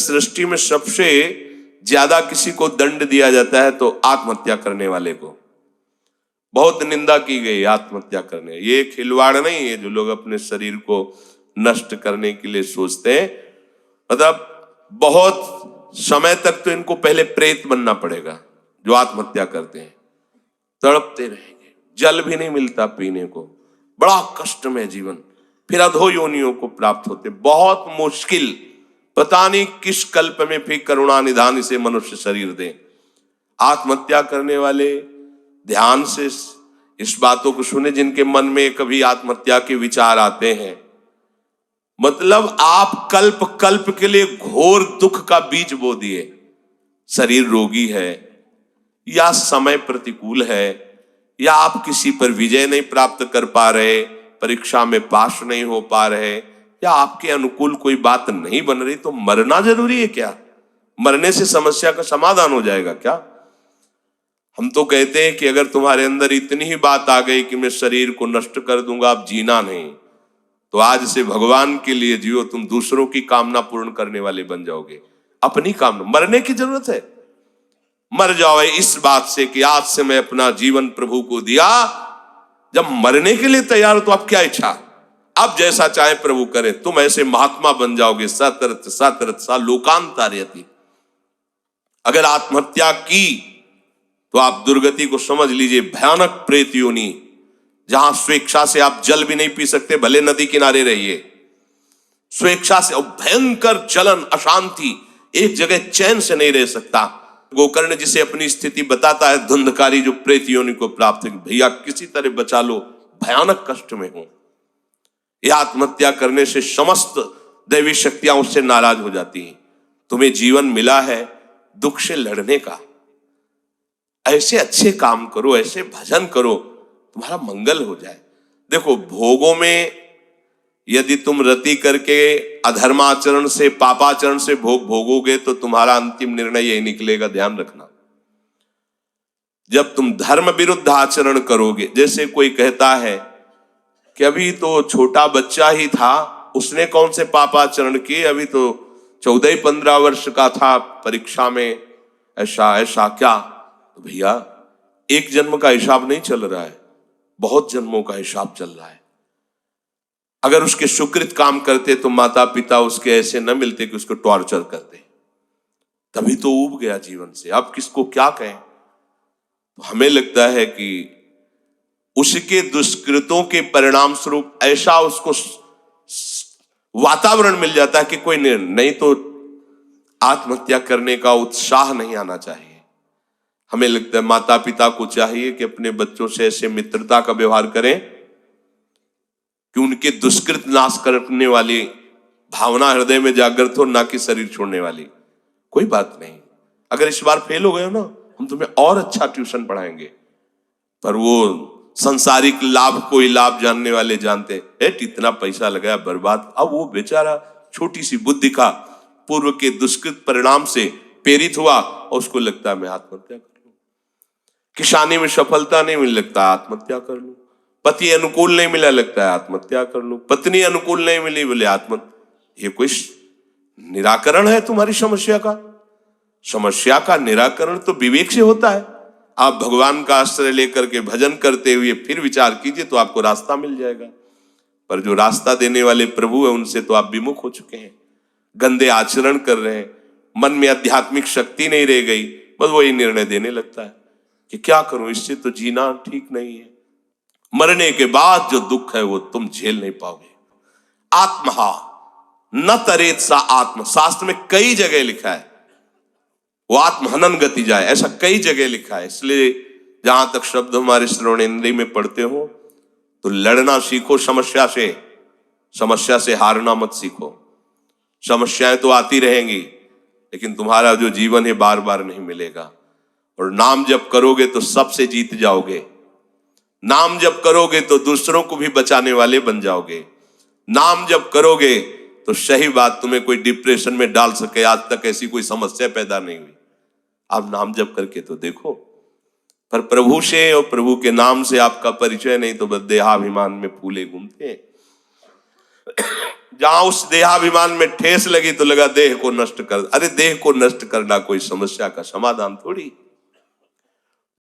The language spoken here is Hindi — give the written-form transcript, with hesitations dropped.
सृष्टि में सबसे ज्यादा किसी को दंड दिया जाता है तो आत्महत्या करने वाले को बहुत निंदा की गई। आत्महत्या करने ये खिलवाड़ नहीं है जो लोग अपने शरीर को नष्ट करने के लिए सोचते हैं। मतलब बहुत समय तक तो इनको पहले प्रेत बनना पड़ेगा। जो आत्महत्या करते हैं तड़पते रहेंगे, जल भी नहीं मिलता पीने को, बड़ा कष्ट में जीवन, फिर अधो योनियों को प्राप्त होते, बहुत मुश्किल। पता नहीं किस कल्प में फिर करुणा निधान से मनुष्य शरीर दे। आत्महत्या करने वाले ध्यान से इस बातों को सुने जिनके मन में कभी आत्महत्या के विचार आते हैं। मतलब आप कल्प कल्प के लिए घोर दुख का बीज बो दिए। शरीर रोगी है या समय प्रतिकूल है या आप किसी पर विजय नहीं प्राप्त कर पा रहे, परीक्षा में पास नहीं हो पा रहे, या आपके अनुकूल कोई बात नहीं बन रही, तो मरना जरूरी है क्या? मरने से समस्या का समाधान हो जाएगा क्या? हम तो कहते हैं कि अगर तुम्हारे अंदर इतनी ही बात आ गई कि मैं शरीर को नष्ट कर दूंगा, अब जीना नहीं, तो आज से भगवान के लिए जियो। तुम दूसरों की कामना पूर्ण करने वाले बन जाओगे। अपनी कामना, मरने की जरूरत है, मर जाओ इस बात से कि आज से मैं अपना जीवन प्रभु को दिया। जब मरने के लिए तैयार हो तो अब क्या इच्छा, अब जैसा चाहे प्रभु करे। तुम ऐसे महात्मा बन जाओगे, सतरथ सतरथ सा लोकांतार्यति। अगर आत्महत्या की तो आप दुर्गति को समझ लीजिए, भयानक प्रेत योनि, जहां स्वेच्छा से आप जल भी नहीं पी सकते, भले नदी किनारे रहिए। स्वेच्छा से भयंकर जलन, अशांति, एक जगह चैन से नहीं रह सकता। गोकर्ण जिसे अपनी स्थिति बताता है, धुंधकारी जो प्रेत योनि को प्राप्त है, भैया किसी तरह बचा लो, भयानक कष्ट में हो। यह आत्महत्या करने से समस्त दैवी शक्तियां उससे नाराज हो जाती हैं। तुम्हें जीवन मिला है दुख से लड़ने का, ऐसे अच्छे काम करो, ऐसे भजन करो, तुम्हारा मंगल हो जाए। देखो, भोगों में यदि तुम रति करके अधर्माचरण से, पापाचरण से भोग भोगोगे तो तुम्हारा अंतिम निर्णय यही निकलेगा, ध्यान रखना। जब तुम धर्म विरुद्ध आचरण करोगे, जैसे कोई कहता है कि अभी तो छोटा बच्चा ही था, उसने कौन से पापाचरण किए, अभी तो 14-15 वर्ष का था, परीक्षा में ऐसा ऐसा क्या। तो भैया, एक जन्म का हिसाब नहीं चल रहा है, बहुत जन्मों का हिसाब चल रहा है। अगर उसके सुकृत काम करते तो माता पिता उसके ऐसे न मिलते कि उसको टॉर्चर करते, तभी तो ऊब गया जीवन से। अब किसको क्या कहें। तो हमें लगता है कि उसके दुष्कृतों के परिणाम स्वरूप ऐसा उसको वातावरण मिल जाता है कि कोई नहीं तो आत्महत्या करने का उत्साह नहीं आना चाहिए। हमें लगता है माता पिता को चाहिए कि अपने बच्चों से ऐसे मित्रता का व्यवहार करें कि उनके दुष्कृत नाश करने वाली भावना हृदय में जागृत हो, ना कि शरीर छोड़ने वाली। कोई बात नहीं, अगर इस बार फेल हो गए हो ना, हम तुम्हें और अच्छा ट्यूशन पढ़ाएंगे। पर वो संसारिक लाभ को ही लाभ जानने वाले जानते हैं, इतना पैसा लगाया बर्बाद। अब वो बेचारा छोटी सी बुद्धि का पूर्व के दुष्कृत परिणाम से प्रेरित हुआ और उसको लगता है मैं आत्महत्या कर लूं। किसानी में सफलता नहीं मिल, लगता है आत्महत्या कर लूं। पति अनुकूल नहीं मिला, लगता है आत्महत्या कर लूं। पत्नी अनुकूल नहीं मिली, बोले आत्महत्या। ये कोई निराकरण है तुम्हारी समस्या का? समस्या का निराकरण तो विवेक से होता है। आप भगवान का आश्रय लेकर के भजन करते हुए फिर विचार कीजिए तो आपको रास्ता मिल जाएगा। पर जो रास्ता देने वाले प्रभु है उनसे तो आप विमुख हो चुके हैं, गंदे आचरण कर रहे हैं, मन में आध्यात्मिक शक्ति नहीं रह गई, बस वही निर्णय देने लगता है कि क्या करूं, इससे तो जीना ठीक नहीं है। मरने के बाद जो दुख है वो तुम झेल नहीं पाओगे। आत्महा न तरेत सा आत्म, शास्त्र में कई जगह लिखा है वो आत्महनन गति जाए, ऐसा कई जगह लिखा है। इसलिए जहां तक शब्द हमारे श्रवणेन्द्रिय में पढ़ते हो तो लड़ना सीखो समस्या से, समस्या से हारना मत सीखो। समस्याएं तो आती रहेंगी लेकिन तुम्हारा जो जीवन है बार बार नहीं मिलेगा। और नाम जप करोगे तो सबसे जीत जाओगे। नाम जप करोगे तो दूसरों को भी बचाने वाले बन जाओगे। नाम जप करोगे तो सही बात, तुम्हें कोई डिप्रेशन में डाल सके, आज तक ऐसी कोई समस्या पैदा नहीं हुई। आप नाम जप करके तो देखो। पर प्रभु से और प्रभु के नाम से आपका परिचय नहीं तो बस देहाभिमान में फूले घूमते हैं। जहां उस देहाभिमान में ठेस लगी तो लगा देह को नष्ट कर, अरे देह को नष्ट करना कोई समस्या का समाधान थोड़ी।